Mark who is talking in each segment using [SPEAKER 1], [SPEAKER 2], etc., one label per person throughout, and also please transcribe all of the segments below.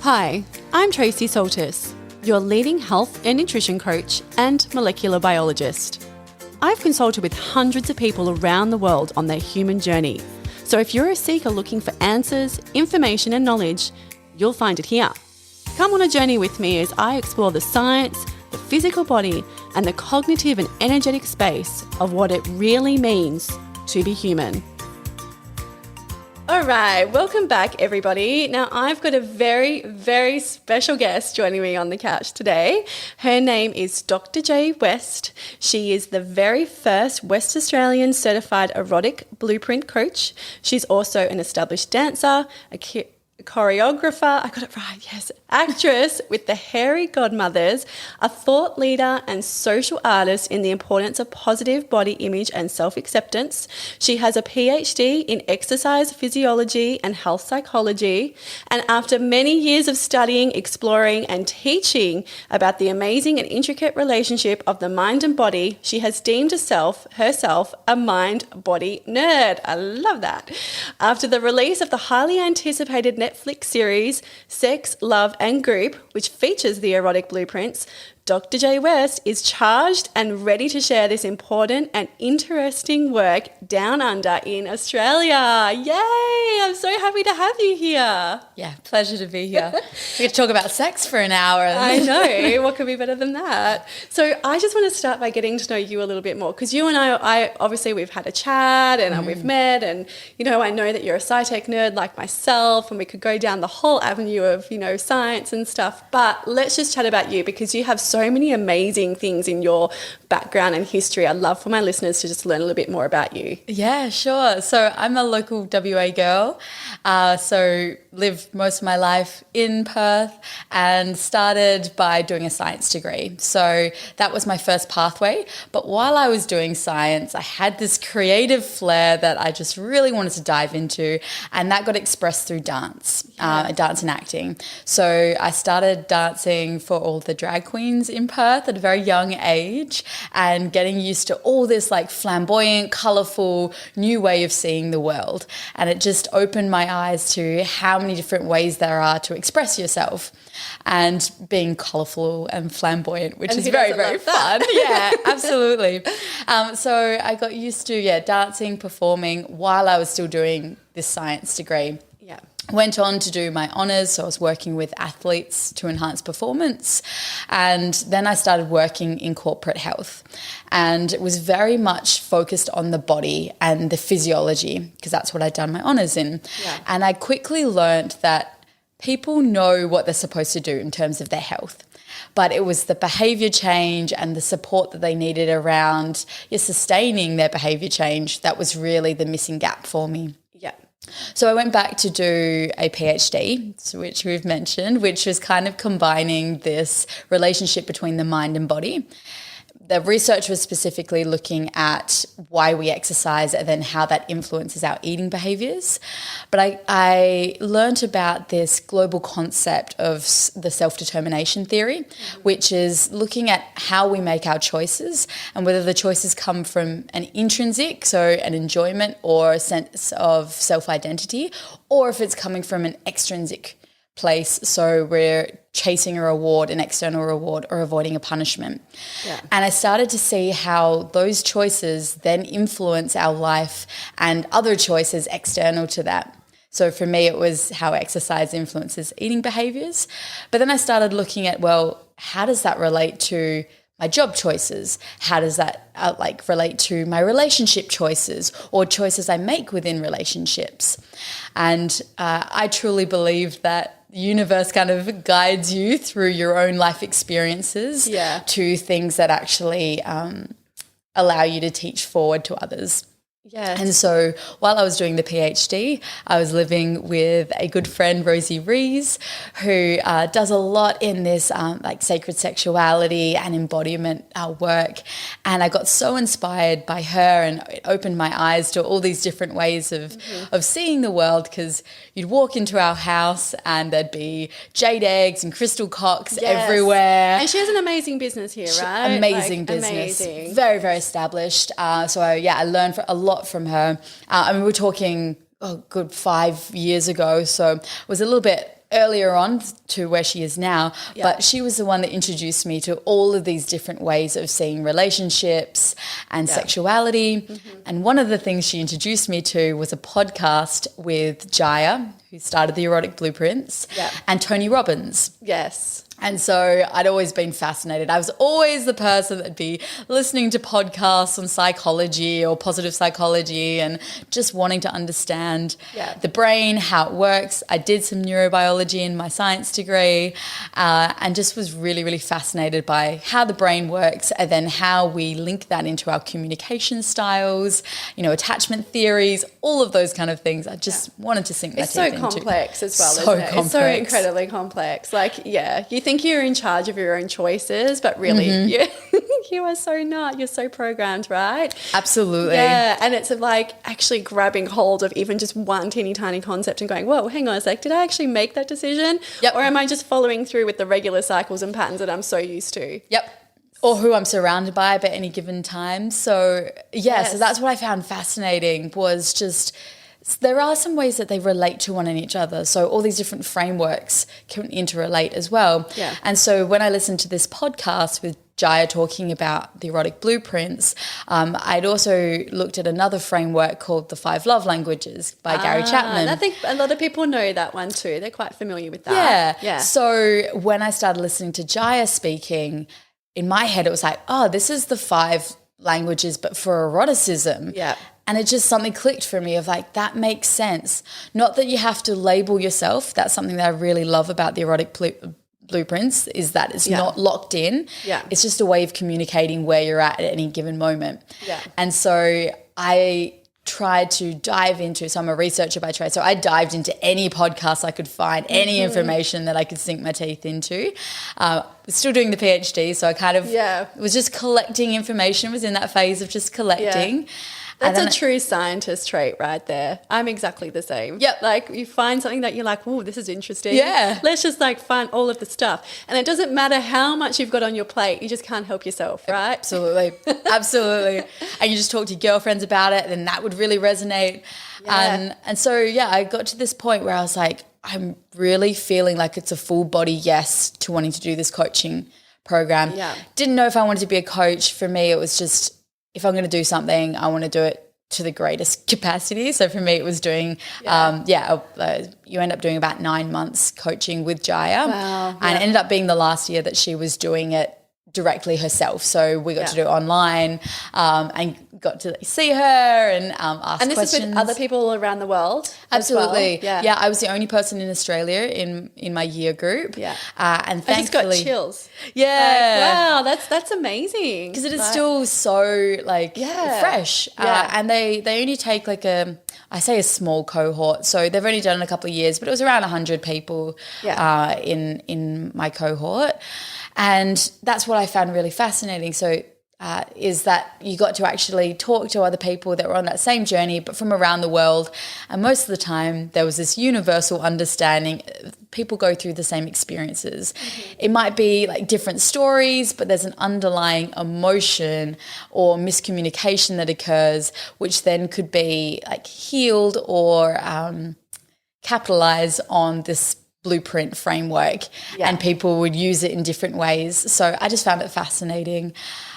[SPEAKER 1] Hi, I'm Tracy Soltis, your leading health and nutrition coach and molecular biologist. I've consulted with hundreds of people around the world on their human journey. So if you're a seeker looking for answers, information and knowledge, you'll find it here. Come on a journey with me as I explore the science, the physical body, and the cognitive and energetic space of what it really means to be human. All right, welcome back, everybody. Now, I've got a very, very special guest joining me on the couch today. Her name is Dr. Jae West. She is the very first West Australian certified erotic blueprint coach. She's also an established dancer, a choreographer, I got it right, yes, actress with the Hairy Godmothers, a thought leader and social artist in the importance of positive body image and self-acceptance. She has a PhD in exercise physiology and health psychology, and after many years of studying, exploring and teaching about the amazing and intricate relationship of the mind and body, she has deemed herself a mind-body nerd. I love that. After the release of the highly anticipated Netflix series Sex, Love and Goop, which features the Erotic Blueprints, Dr. Jae West is charged and ready to share this important and interesting work down under in Australia. Yay! I'm so happy to have you here.
[SPEAKER 2] Yeah, pleasure to be here. We could talk about sex for an hour.
[SPEAKER 1] I know. What could be better than that? So I just want to start by getting to know you a little bit more, because you and I obviously we've had a chat and we've met, and, you know, I know that you're a sci-tech nerd like myself, and we could go down the whole avenue of, you know, science and stuff. But let's just chat about you, because you have so many amazing things in your background and history. I'd love for my listeners to just learn a little bit more about you.
[SPEAKER 2] Yeah, sure. So I'm a local WA girl. So lived most of my life in Perth and started by doing a science degree. So that was my first pathway. But while I was doing science, I had this creative flair that I just really wanted to dive into, and that got expressed through dance, dance and acting. So I started dancing for all the drag queens in Perth at a very young age and getting used to all this like flamboyant, colourful new way of seeing the world. And it just opened my eyes to how many different ways there are to express yourself, and being colourful and flamboyant, which is very, very fun. Yeah, absolutely. So I got used to, dancing, performing while I was still doing this science degree.
[SPEAKER 1] Yeah.
[SPEAKER 2] Went on to do my honours, so I was working with athletes to enhance performance, and then I started working in corporate health, and it was very much focused on the body and the physiology, because that's what I'd done my honours in.
[SPEAKER 1] Yeah.
[SPEAKER 2] And I quickly learned that people know what they're supposed to do in terms of their health, but it was the behaviour change and the support that they needed around sustaining their behaviour change that was really the missing gap for me.
[SPEAKER 1] Yeah.
[SPEAKER 2] So I went back to do a PhD, which we've mentioned, which was kind of combining this relationship between the mind and body. The research was specifically looking at why we exercise and then how that influences our eating behaviours. But I learnt about this global concept of the self-determination theory, which is looking at how we make our choices and whether the choices come from an intrinsic, so an enjoyment or a sense of self-identity, or if it's coming from an extrinsic place, so we're chasing a reward, an external reward, or avoiding a punishment. Yeah. And I started to see how those choices then influence our life and other choices external to that. So for me, it was how exercise influences eating behaviours. But then I started looking at, well, how does that relate to my job choices? How does that relate to my relationship choices or choices I make within relationships? And I truly believe that the universe kind of guides you through your own life experiences to things that actually allow you to teach forward to others.
[SPEAKER 1] Yes.
[SPEAKER 2] And so while I was doing the PhD, I was living with a good friend, Rosie Rees, who does a lot in this sacred sexuality and embodiment work. And I got so inspired by her, and it opened my eyes to all these different ways of seeing the world, because you'd walk into our house and there'd be jade eggs and crystal cocks everywhere.
[SPEAKER 1] And she has an amazing business here, right?
[SPEAKER 2] Amazing business. Amazing. Very, very established. I learned a lot from her. We were talking good 5 years ago, so it was a little bit earlier on to where she is now, but she was the one that introduced me to all of these different ways of seeing relationships and sexuality. And one of the things she introduced me to was a podcast with Jae, who started the Erotic Blueprints, and Tony Robbins.
[SPEAKER 1] Yes.
[SPEAKER 2] And so I'd always been fascinated. I was always the person that'd be listening to podcasts on psychology or positive psychology and just wanting to understand the brain, how it works. I did some neurobiology in my science degree and just was really, really fascinated by how the brain works and then how we link that into our communication styles, attachment theories, all of those kind of things. I just wanted to sink my teeth into.
[SPEAKER 1] It's so complex as well,
[SPEAKER 2] so
[SPEAKER 1] isn't it?
[SPEAKER 2] complex.
[SPEAKER 1] It's so incredibly complex. You think you're in charge of your own choices, but really you are so not. You're so programmed, right?
[SPEAKER 2] Absolutely.
[SPEAKER 1] Yeah, and it's like actually grabbing hold of even just one teeny tiny concept and going, whoa, hang on a sec, did I actually make that decision? Or am I just following through with the regular cycles and patterns that I'm so used to?
[SPEAKER 2] Or who I'm surrounded by at any given time. So, so that's what I found fascinating was just there are some ways that they relate to one and each other. So all these different frameworks can interrelate as well.
[SPEAKER 1] Yeah.
[SPEAKER 2] And so when I listened to this podcast with Jae talking about the erotic blueprints, I'd also looked at another framework called the 5 Love Languages by Gary Chapman.
[SPEAKER 1] And I think a lot of people know that one too. They're quite familiar with that.
[SPEAKER 2] Yeah. So when I started listening to Jae speaking, in my head it was like, oh, this is the 5 languages but for eroticism.
[SPEAKER 1] Yeah.
[SPEAKER 2] And it just something clicked for me of like, that makes sense. Not that you have to label yourself. That's something that I really love about the erotic blueprints is that it's not locked in.
[SPEAKER 1] Yeah.
[SPEAKER 2] It's just a way of communicating where you're at any given moment.
[SPEAKER 1] Yeah.
[SPEAKER 2] And so I tried to dive into, so I'm a researcher by trade, so I dived into any podcast I could find, any information that I could sink my teeth into. Still doing the PhD, so I kind of was just collecting information, was in that phase of just collecting.
[SPEAKER 1] Yeah. That's a true scientist trait right there. I'm exactly the same.
[SPEAKER 2] Yep.
[SPEAKER 1] Like you find something that you're like, oh, this is interesting.
[SPEAKER 2] Yeah.
[SPEAKER 1] Let's just find all of the stuff. And it doesn't matter how much you've got on your plate. You just can't help yourself, right?
[SPEAKER 2] Absolutely. Absolutely. And you just talk to your girlfriends about it and that would really resonate.
[SPEAKER 1] Yeah.
[SPEAKER 2] And so, I got to this point where I was like, I'm really feeling like it's a full body yes to wanting to do this coaching program.
[SPEAKER 1] Yeah.
[SPEAKER 2] Didn't know if I wanted to be a coach. For me, it was just, if I'm going to do something, I want to do it to the greatest capacity. So for me, it was doing, you end up doing about 9 months coaching with Jae.
[SPEAKER 1] Wow.
[SPEAKER 2] And it ended up being the last year that she was doing it directly herself. So we got to do it online and got to see her and ask questions.
[SPEAKER 1] And this is with other people around the world?
[SPEAKER 2] Absolutely.
[SPEAKER 1] Well?
[SPEAKER 2] Yeah, I was the only person in Australia in my year group.
[SPEAKER 1] Yeah.
[SPEAKER 2] And
[SPEAKER 1] I just got
[SPEAKER 2] thankfully,
[SPEAKER 1] chills.
[SPEAKER 2] Yeah.
[SPEAKER 1] Wow, that's amazing.
[SPEAKER 2] Because it is still so fresh.
[SPEAKER 1] Yeah.
[SPEAKER 2] And they only take I say a small cohort. So they've only done it a couple of years, but it was around 100 people in my cohort. And that's what I found really fascinating. So is that you got to actually talk to other people that were on that same journey but from around the world. And most of the time there was this universal understanding. People go through the same experiences. It might be like different stories, but there's an underlying emotion or miscommunication that occurs, which then could be like healed or capitalize on this blueprint framework, and people would use it in different ways. So I just found it fascinating.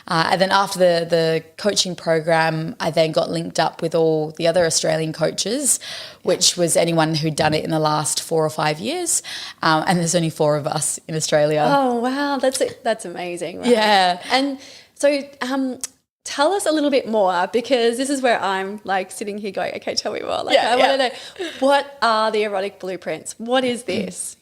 [SPEAKER 2] And then after the coaching program, I then got linked up with all the other Australian coaches, which was anyone who'd done it in the last 4 or 5 years. And there's only 4 of us in Australia.
[SPEAKER 1] Oh, wow. That's amazing. Right?
[SPEAKER 2] Yeah.
[SPEAKER 1] And so tell us a little bit more, because this is where I'm like sitting here going, okay, tell me more. Like I want to know, what are the erotic blueprints? What is this?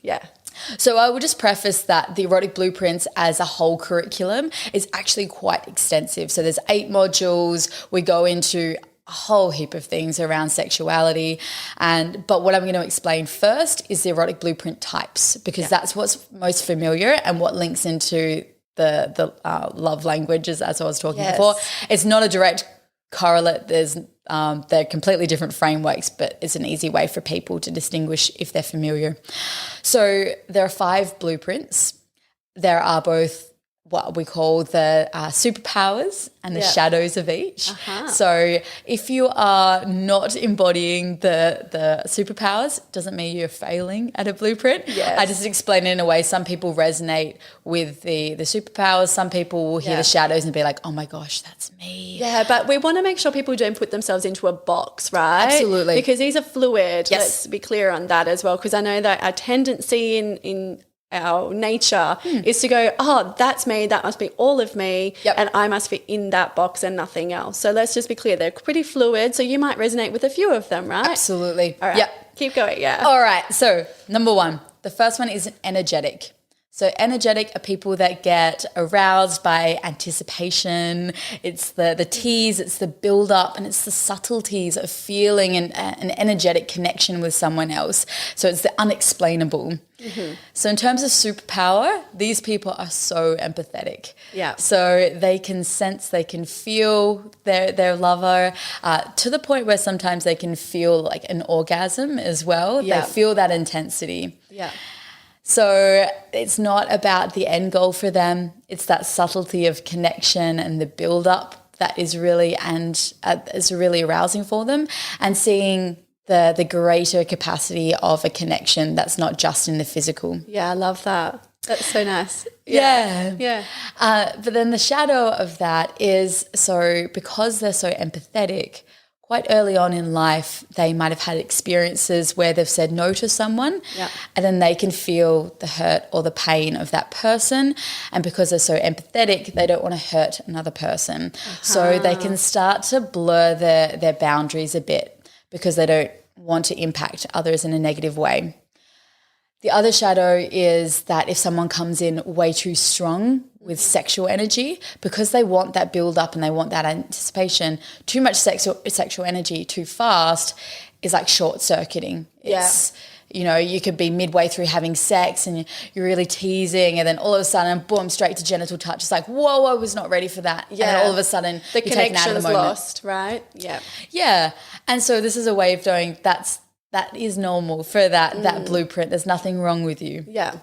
[SPEAKER 2] So I will just preface that the Erotic Blueprints as a whole curriculum is actually quite extensive. So there's 8 modules. We go into a whole heap of things around sexuality. But what I'm going to explain first is the erotic blueprint types, because that's what's most familiar and what links into the love languages, as I was talking before. It's not a direct correlate. They're completely different frameworks, but it's an easy way for people to distinguish if they're familiar. So there are 5 blueprints. There are both what we call the superpowers and the shadows of each. So if you are not embodying the superpowers, doesn't mean you're failing at a blueprint.
[SPEAKER 1] Yes.
[SPEAKER 2] I just explain it in a way. Some people resonate with the superpowers. Some people will hear the shadows and be like, oh my gosh, that's me.
[SPEAKER 1] Yeah, but we want to make sure people don't put themselves into a box, right?
[SPEAKER 2] Absolutely.
[SPEAKER 1] Because these are fluid.
[SPEAKER 2] Yes.
[SPEAKER 1] Let's be clear on that as well, because I know that our tendency in our nature is to go, oh, that's me, that must be all of me, and I must fit in that box and nothing else. So let's just be clear, they're pretty fluid, so you might resonate with a few of them, right?
[SPEAKER 2] Absolutely.
[SPEAKER 1] All right, keep going,
[SPEAKER 2] All right, so number one, the first one is energetic. So energetic are people that get aroused by anticipation. It's the tease, it's the build up, and it's the subtleties of feeling an energetic connection with someone else. So it's the unexplainable. So in terms of superpower, these people are so empathetic.
[SPEAKER 1] Yeah.
[SPEAKER 2] So they can sense, they can feel their lover to the point where sometimes they can feel like an orgasm as well.
[SPEAKER 1] Yeah.
[SPEAKER 2] They feel that intensity.
[SPEAKER 1] Yeah.
[SPEAKER 2] So it's not about the end goal for them. It's that subtlety of connection and the build up that is really is really arousing for them, and seeing the greater capacity of a connection that's not just in the physical.
[SPEAKER 1] Yeah, I love that. That's so nice.
[SPEAKER 2] Yeah. But then the shadow of that is, so because they're so empathetic, quite early on in life, they might have had experiences where they've said no to someone, and then they can feel the hurt or the pain of that person. And because they're so empathetic, they don't want to hurt another person. So they can start to blur their boundaries a bit because they don't want to impact others in a negative way. The other shadow is that if someone comes in way too strong with sexual energy, because they want that build up and they want that anticipation, too much sexual energy too fast is like short circuiting. It's, you know, you could be midway through having sex and you're really teasing, and then all of a sudden, boom, straight to genital touch. It's like, whoa, I was not ready for that. Yeah. And then all of a sudden,
[SPEAKER 1] the
[SPEAKER 2] you're taken out of the
[SPEAKER 1] connection's
[SPEAKER 2] moment.
[SPEAKER 1] lost, right? Yeah.
[SPEAKER 2] Yeah. And so this is a way of doing that is normal for that blueprint. There's nothing wrong with you.
[SPEAKER 1] Yeah.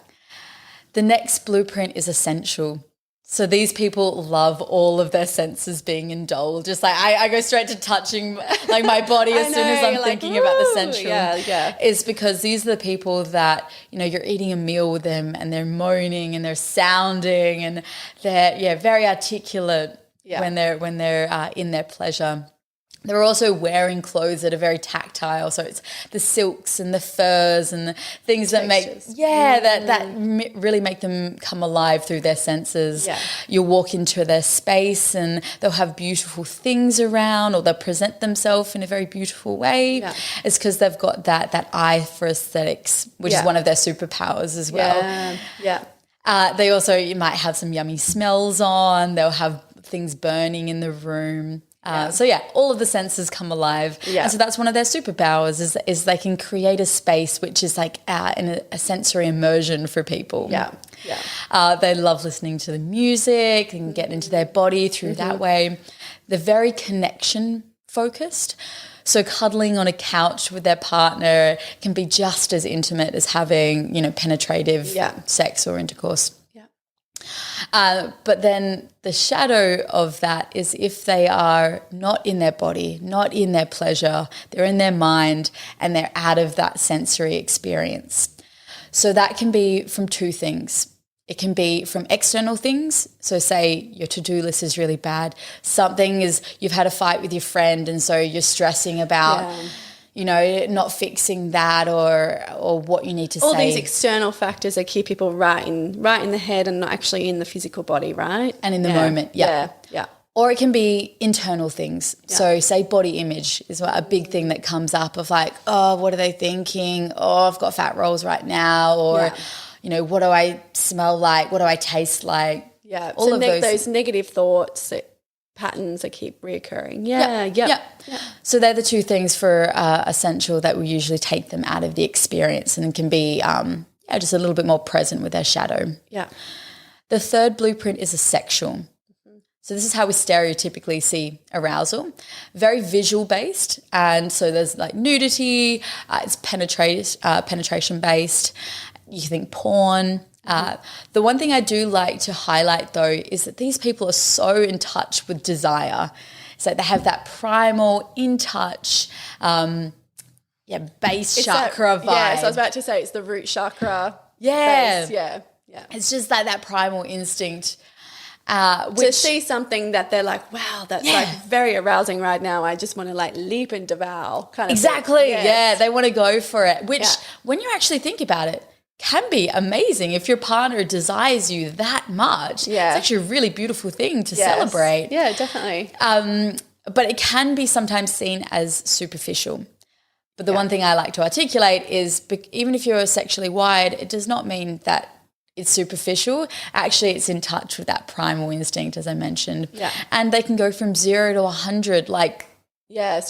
[SPEAKER 2] The next blueprint is essential. So these people love all of their senses being indulged. Just like I go straight to touching like my body as soon as I'm thinking about the sensual.
[SPEAKER 1] Yeah.
[SPEAKER 2] It's because these are the people that, you know, you're eating a meal with them and they're moaning and they're sounding and they're very articulate when they're in their pleasure. They're also wearing clothes that are very tactile, so it's the silks and the furs and the things that really make them come alive through their senses. Yeah. You'll walk into their space and they'll have beautiful things around, or they'll present themselves in a very beautiful way. Yeah. It's because they've got that eye for aesthetics, which is one of their superpowers as well. They also, you might have some yummy smells on. They'll have things burning in the room. All of the senses come alive. Yeah. And so that's one of their superpowers is they can create a space which is like in a sensory immersion for people. They love listening to the music and get into their body through that way. They're very connection focused. So cuddling on a couch with their partner can be just as intimate as having, penetrative sex or intercourse. But then the shadow of that is if they are not in their body, not in their pleasure, they're in their mind and they're out of that sensory experience. So that can be from two things. It can be from external things. So say your to-do list is really bad. Something is, you've had a fight with your friend and so you're stressing about not fixing that or what you need to say.
[SPEAKER 1] All these external factors that keep people right in the head and not actually in the physical body, right?
[SPEAKER 2] And in the moment, yeah. Or it can be internal things. Yeah. So say body image is a big thing that comes up of like, oh, what are they thinking? Oh, I've got fat rolls right now. Or, what do I smell like? What do I taste like?
[SPEAKER 1] Yeah, all of those negative thoughts patterns that keep reoccurring. Yeah.
[SPEAKER 2] So they're the two things for essential that will usually take them out of the experience and can be just a little bit more present with their shadow. Yeah. The third blueprint is a sexual. So this is how we stereotypically see arousal, very visual based. And so there's like nudity, it's penetration based. You think porn, The one thing I do like to highlight, though, is that these people are so in touch with desire. So they have that primal, in touch, base chakra vibe.
[SPEAKER 1] Yeah, so I was about to say it's the root chakra.
[SPEAKER 2] Yeah.
[SPEAKER 1] Base. Yeah.
[SPEAKER 2] It's just like that primal instinct.
[SPEAKER 1] To see something that they're like, wow, that's like very arousing right now. I just want to like leap and devour kind of
[SPEAKER 2] Exactly.
[SPEAKER 1] thing. Yes.
[SPEAKER 2] Yeah, they want to go for it, which when you actually think about it, can be amazing if your partner desires you that much.
[SPEAKER 1] Yeah.
[SPEAKER 2] It's actually a really beautiful thing to celebrate.
[SPEAKER 1] Yeah, definitely.
[SPEAKER 2] But it can be sometimes seen as superficial. But the one thing I like to articulate is even if you're sexually wired, it does not mean that it's superficial. Actually, it's in touch with that primal instinct, as I mentioned.
[SPEAKER 1] Yeah.
[SPEAKER 2] And they can go from 0 to 100 like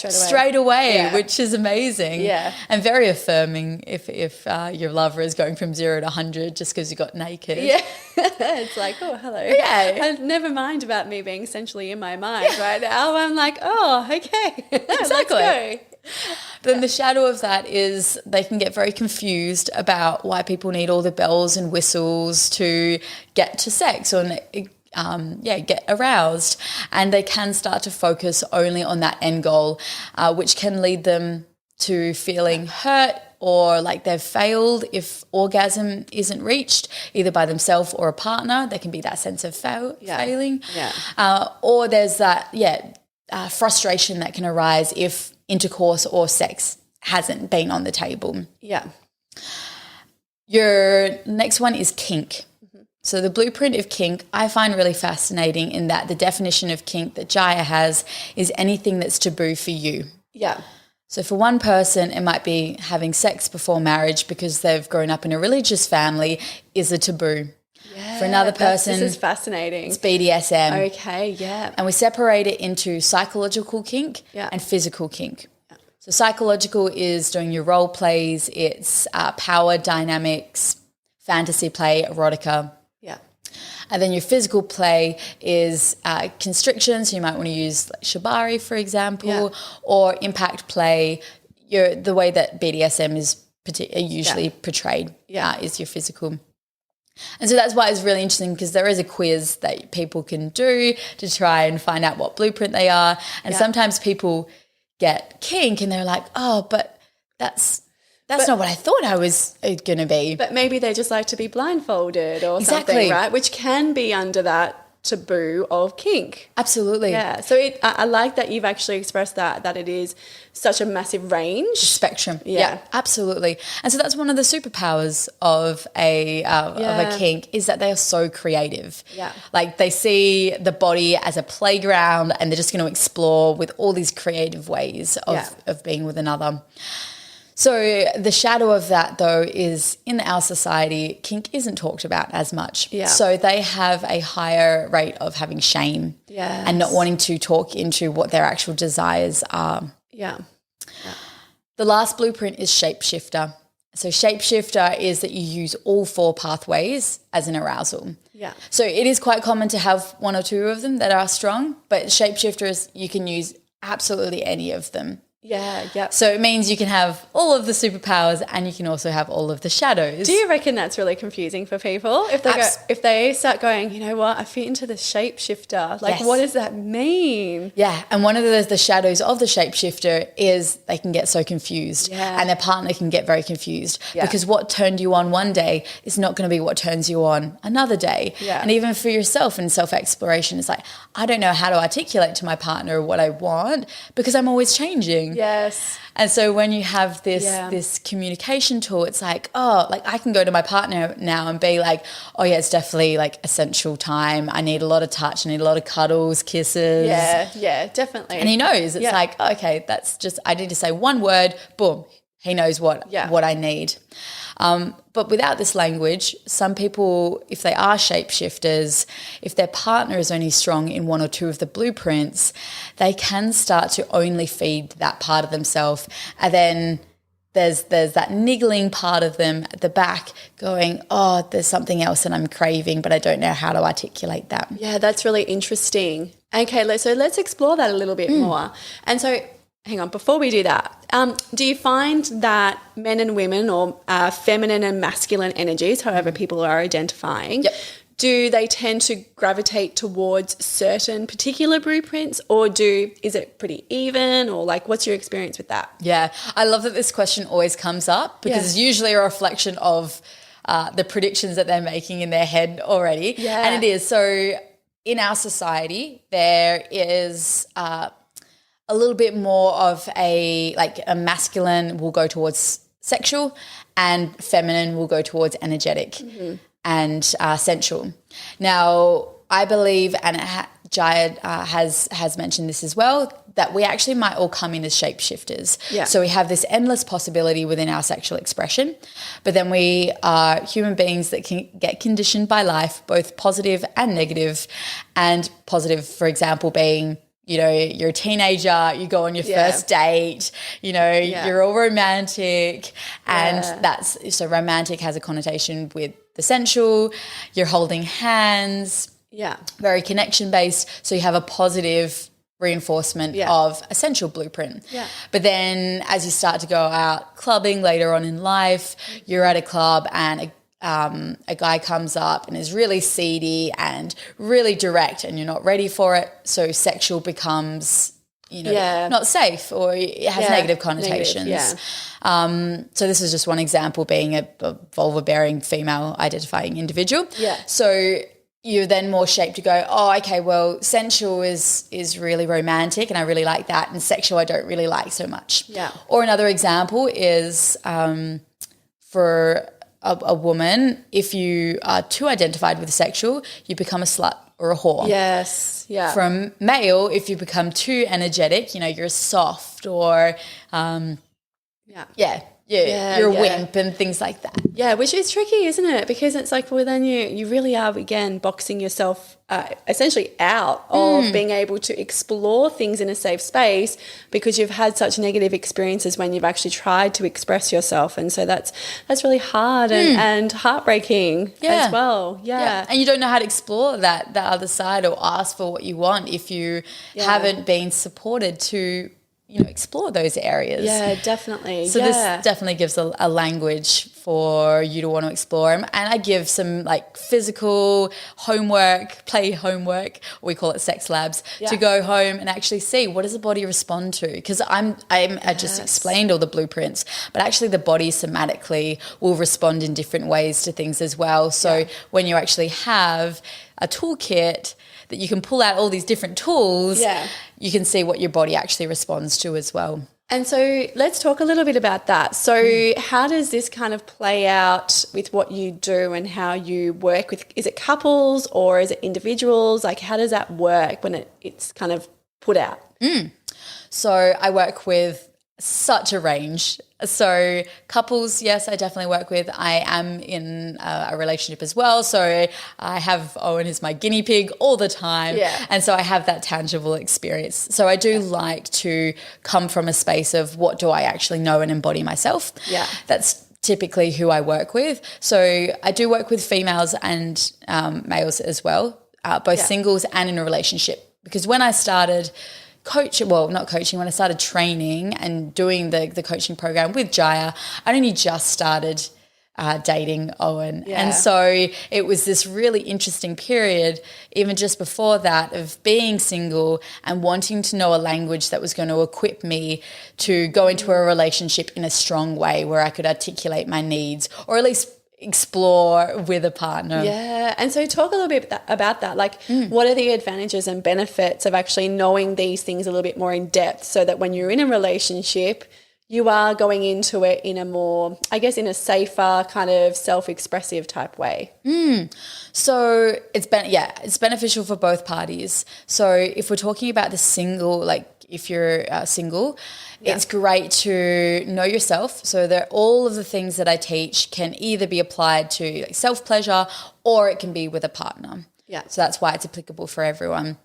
[SPEAKER 2] straight away, which is amazing.
[SPEAKER 1] Yeah.
[SPEAKER 2] And very affirming if your lover is going from 0 to 100 just because you got naked.
[SPEAKER 1] Yeah. It's like, oh, hello.
[SPEAKER 2] Yeah.
[SPEAKER 1] And never mind about me being essentially in my mind right now. I'm like, oh, okay. Let's go.
[SPEAKER 2] Then the shadow of that is they can get very confused about why people need all the bells and whistles to get to sex or get aroused, and they can start to focus only on that end goal, which can lead them to feeling hurt or like they've failed if orgasm isn't reached either by themselves or a partner. There can be that sense of failing, or there's that frustration that can arise if intercourse or sex hasn't been on the table.
[SPEAKER 1] Yeah.
[SPEAKER 2] Your next one is kink. So the blueprint of kink I find really fascinating in that the definition of kink that Jae has is anything that's taboo for you.
[SPEAKER 1] Yeah.
[SPEAKER 2] So for one person, it might be having sex before marriage because they've grown up in a religious family is a taboo.
[SPEAKER 1] Yeah,
[SPEAKER 2] for another person,
[SPEAKER 1] this is fascinating.
[SPEAKER 2] It's BDSM.
[SPEAKER 1] Okay, yeah.
[SPEAKER 2] And we separate it into psychological kink and physical kink. Yeah. So psychological is doing your role plays, it's power dynamics, fantasy play, erotica.
[SPEAKER 1] Yeah.
[SPEAKER 2] And then your physical play is constriction. So you might want to use like shibari, for example, or impact play. The way that BDSM is usually portrayed is your physical. And so that's why it's really interesting because there is a quiz that people can do to try and find out what blueprint they are. And sometimes people get kink and they're like, oh, but that's not what I thought I was going to be.
[SPEAKER 1] But maybe they just like to be blindfolded or something, right? Which can be under that taboo of kink.
[SPEAKER 2] Absolutely.
[SPEAKER 1] Yeah. So I like that you've actually expressed that it is such a massive range.
[SPEAKER 2] Spectrum. Yeah, absolutely. And so that's one of the superpowers of a kink is that they are so creative. Yeah. Like they see the body as a playground and they're just going to explore with all these creative ways of being with another. So the shadow of that, though, is in our society, kink isn't talked about as much. Yeah. So they have a higher rate of having shame and not wanting to talk into what their actual desires are. Yeah. The last blueprint is shapeshifter. So shapeshifter is that you use all 4 pathways as an arousal. Yeah. So it is quite common to have 1 or 2 of them that are strong, but shapeshifters, you can use absolutely any of them.
[SPEAKER 1] Yeah, yeah.
[SPEAKER 2] So it means you can have all of the superpowers and you can also have all of the shadows.
[SPEAKER 1] Do you reckon that's really confusing for people? If they start going, you know what, I fit into the shapeshifter. Like, what does that mean?
[SPEAKER 2] Yeah, and one of the shadows of the shapeshifter is they can get so confused and their partner can get very confused because what turned you on one day is not going to be what turns you on another day. Yeah. And even for yourself in self-exploration, it's like, I don't know how to articulate to my partner what I want because I'm always changing.
[SPEAKER 1] Yes.
[SPEAKER 2] And so when you have this communication tool, it's like, oh, like I can go to my partner now and be like, oh yeah, it's definitely like essential time. I need a lot of touch. I need a lot of cuddles, kisses.
[SPEAKER 1] Yeah, definitely.
[SPEAKER 2] And he knows. It's like, okay, that's just, I need to say one word, boom, he knows what I need. But without this language, some people, if they are shapeshifters, if their partner is only strong in 1 or 2 of the blueprints, they can start to only feed that part of themselves. And then there's that niggling part of them at the back going, oh, there's something else that I'm craving, but I don't know how to articulate that.
[SPEAKER 1] Yeah, that's really interesting. Okay, so let's explore that a little bit more. And so hang on, before we do that, do you find that men and women, or feminine and masculine energies, however people are identifying,
[SPEAKER 2] Yep.
[SPEAKER 1] do they tend to gravitate towards certain particular blueprints, or is it pretty even, or like what's your experience with that?
[SPEAKER 2] Yeah, I love that this question always comes up because it's usually a reflection of the predictions that they're making in their head already.
[SPEAKER 1] Yeah.
[SPEAKER 2] And it is. So in our society, there is a little bit more of a masculine will go towards sexual and feminine will go towards energetic and sensual. Now, I believe, and Jae has mentioned this as well, that we actually might all come in as shapeshifters.
[SPEAKER 1] Yeah.
[SPEAKER 2] So we have this endless possibility within our sexual expression, but then we are human beings that can get conditioned by life, both positive and negative. And positive, for example, being, you know, you're a teenager, you go on your first date, you know, you're all romantic, and so romantic has a connotation with the sensual, you're holding hands, very connection based, so you have a positive reinforcement of a sensual blueprint. But then as you start to go out clubbing later on in life, you're at a club and a guy comes up and is really seedy and really direct and you're not ready for it, so sexual becomes, you know, not safe, or it has negative connotations. So this is just one example, being a vulva-bearing female identifying individual. So you're then more shaped to go, oh, okay, well, sensual is really romantic and I really like that, and sexual I don't really like so much. Or another example is for a woman, if you are too identified with sexual, you become a slut or a whore. From male, if you become too energetic, you know, you're soft, or you're a wimp and things like that.
[SPEAKER 1] Yeah, which is tricky, isn't it? Because it's like, well, then you really are, again, boxing yourself essentially out of being able to explore things in a safe space, because you've had such negative experiences when you've actually tried to express yourself. And so that's really hard and heartbreaking as well.
[SPEAKER 2] And you don't know how to explore that other side or ask for what you want if you haven't been supported to, you know, explore those areas.
[SPEAKER 1] Yeah, definitely.
[SPEAKER 2] So this definitely gives a language for you to want to explore. And I give some like physical homework, play homework, we call it sex labs, to go home and actually see, what does the body respond to? Because I just explained all the blueprints, but actually the body somatically will respond in different ways to things as well. So when you actually have a toolkit that you can pull out all these different tools, you can see what your body actually responds to as well.
[SPEAKER 1] And so let's talk a little bit about that. So how does this kind of play out with what you do and how you work with, is it couples or is it individuals? Like, how does that work when it's kind of put out?
[SPEAKER 2] So I work with such a range. So couples, yes, I definitely work with. I am in a relationship as well. So I have Owen as my guinea pig all the time. And so I have that tangible experience. So I do like to come from a space of, what do I actually know and embody myself? That's typically who I work with. So I do work with females and males as well, both singles and in a relationship. Because when I started when I started training and doing the coaching program with Jaya, I only just started dating Owen. And so it was this really interesting period, even just before that, of being single and wanting to know a language that was going to equip me to go into a relationship in a strong way where I could articulate my needs, or at least explore with a partner.
[SPEAKER 1] And so talk a little bit about that. Like, what are the advantages and benefits of actually knowing these things a little bit more in depth, so that when you're in a relationship, you are going into it in a more, I guess, in a safer kind of self-expressive type way?
[SPEAKER 2] So it's beneficial for both parties. So if we're talking about the single, like if you're single, it's great to know yourself. So all of the things that I teach can either be applied to like self-pleasure, or it can be with a partner. So that's why it's applicable for everyone.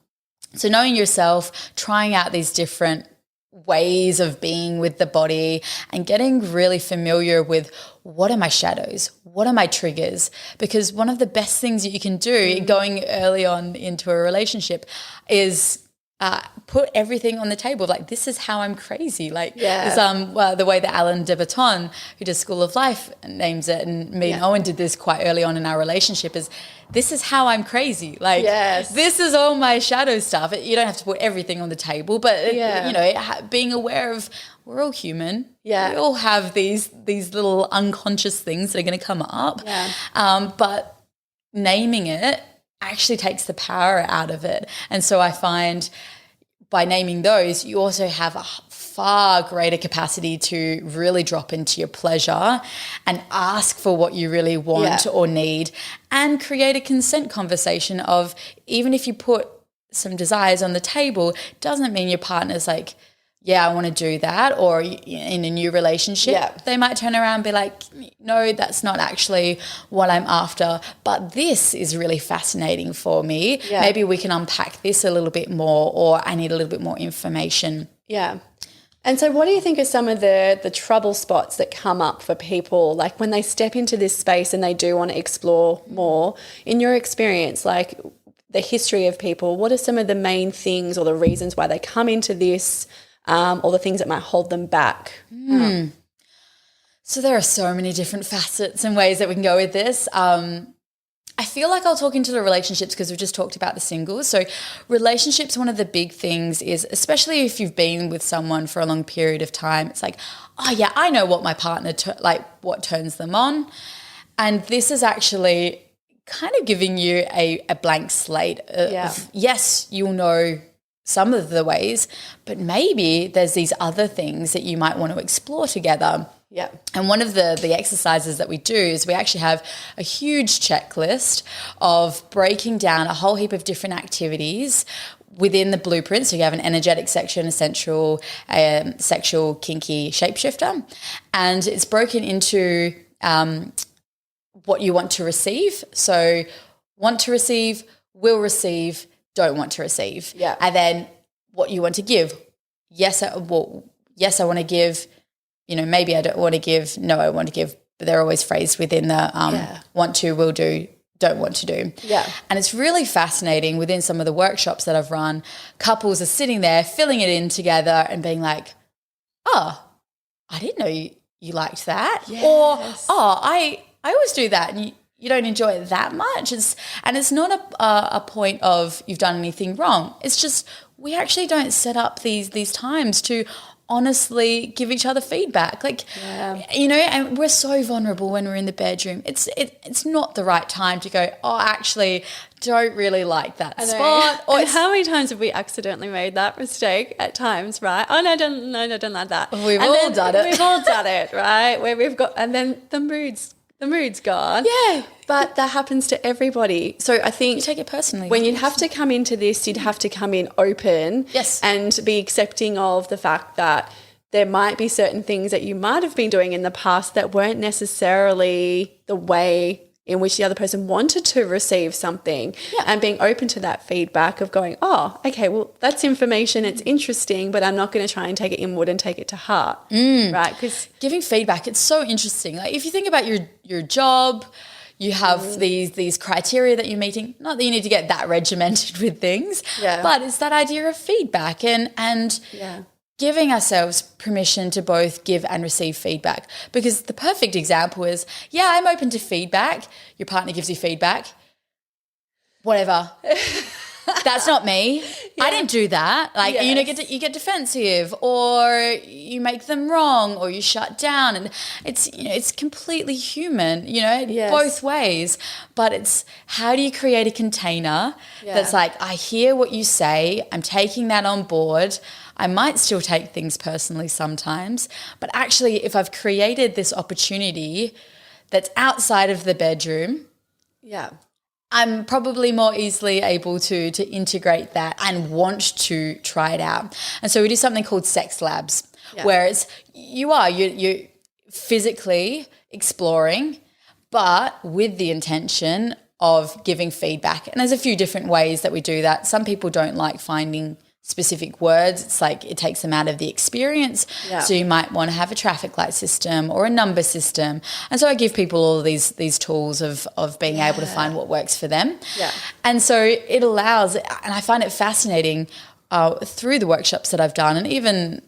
[SPEAKER 2] So knowing yourself, trying out these different ways of being with the body, and getting really familiar with, what are my shadows? What are my triggers? Because one of the best things that you can do going early on into a relationship is put everything on the table. Like, this is how I'm crazy. Like,
[SPEAKER 1] Yeah.
[SPEAKER 2] the way that Alan de Botton, who does School of Life, names it, and me and Owen did this quite early on in our relationship, is this is how I'm crazy. Like, this is all my shadow stuff. You don't have to put everything on the table, but, being aware of we're all human.
[SPEAKER 1] Yeah.
[SPEAKER 2] We all have these little unconscious things that are going to come up.
[SPEAKER 1] Yeah.
[SPEAKER 2] But naming it actually takes the power out of it. And so I find by naming those, you also have a far greater capacity to really drop into your pleasure and ask for what you really want or need, and create a consent conversation of, even if you put some desires on the table, doesn't mean your partner's like, yeah, I want to do that. Or in a new relationship, they might turn around and be like, no, that's not actually what I'm after, but this is really fascinating for me. Yeah. Maybe we can unpack this a little bit more, or I need a little bit more information.
[SPEAKER 1] Yeah. And so what do you think are some of the trouble spots that come up for people, like when they step into this space and they do want to explore more? In your experience, like the history of people, what are some of the main things or the reasons why they come into this, or the things that might hold them back?
[SPEAKER 2] So there are so many different facets and ways that we can go with this. I feel like I'll talk into the relationships because we've just talked about the singles. So relationships, one of the big things is, especially if you've been with someone for a long period of time, it's like, oh yeah, I know what my partner, what turns them on. And this is actually kind of giving you a blank slate of, yes, you'll know some of the ways, but maybe there's these other things that you might want to explore together.
[SPEAKER 1] Yeah.
[SPEAKER 2] And one of the exercises that we do is we actually have a huge checklist of breaking down a whole heap of different activities within the blueprint. So you have an energetic section, a sensual, sexual, kinky, shapeshifter. And it's broken into what you want to receive. So want to receive, will receive, don't want to receive.
[SPEAKER 1] Yeah.
[SPEAKER 2] And then what you want to give. Yes, I want to give. Maybe I don't want to give. No, I want to give. But they're always phrased within the want to, will do, don't want to do.
[SPEAKER 1] Yeah.
[SPEAKER 2] And it's really fascinating within some of the workshops that I've run. Couples are sitting there filling it in together and being like, oh, I didn't know you liked that.
[SPEAKER 1] Yes.
[SPEAKER 2] Or, oh, I always do that, and you don't enjoy it that much. It's not a point of you've done anything wrong. It's just we actually don't set up these times to honestly give each other feedback. And we're so vulnerable when we're in the bedroom. It's not the right time to go, oh, actually, don't really like that spot.
[SPEAKER 1] Or how many times have we accidentally made that mistake at times, right? Oh, no, I don't like that.
[SPEAKER 2] We've all done it,
[SPEAKER 1] right? Where we've got, and then the mood's gone.
[SPEAKER 2] Yeah.
[SPEAKER 1] But that happens to everybody. So I think
[SPEAKER 2] you take it personally.
[SPEAKER 1] When you'd have to come into this, you'd have to come in open.
[SPEAKER 2] Yes.
[SPEAKER 1] And be accepting of the fact that there might be certain things that you might have been doing in the past that weren't necessarily the way in which the other person wanted to receive something, and being open to that feedback of going, oh, okay, well, that's information, it's interesting, but I'm not going to try and take it inward and take it to heart, right? Because
[SPEAKER 2] giving feedback, it's so interesting. Like if you think about your job, you have these criteria that you're meeting. Not that you need to get that regimented with things, but it's that idea of feedback and giving ourselves permission to both give and receive feedback. Because the perfect example is, I'm open to feedback. Your partner gives you feedback. Whatever. That's not me. I didn't do that. You get defensive, or you make them wrong, or you shut down, and it's completely human, both ways. But it's how do you create a container that's like, I hear what you say, I'm taking that on board. I might still take things personally sometimes, but actually if I've created this opportunity that's outside of the bedroom, I'm probably more easily able to integrate that and want to try it out. And so we do something called sex labs, where it's you're physically exploring, but with the intention of giving feedback. And there's a few different ways that we do that. Some people don't like finding specific words. It's like it takes them out of the experience. So you might want to have a traffic light system or a number system. And so I give people all these tools of being able to find what works for them. And so it allows, and I find it fascinating, through the workshops that I've done, and even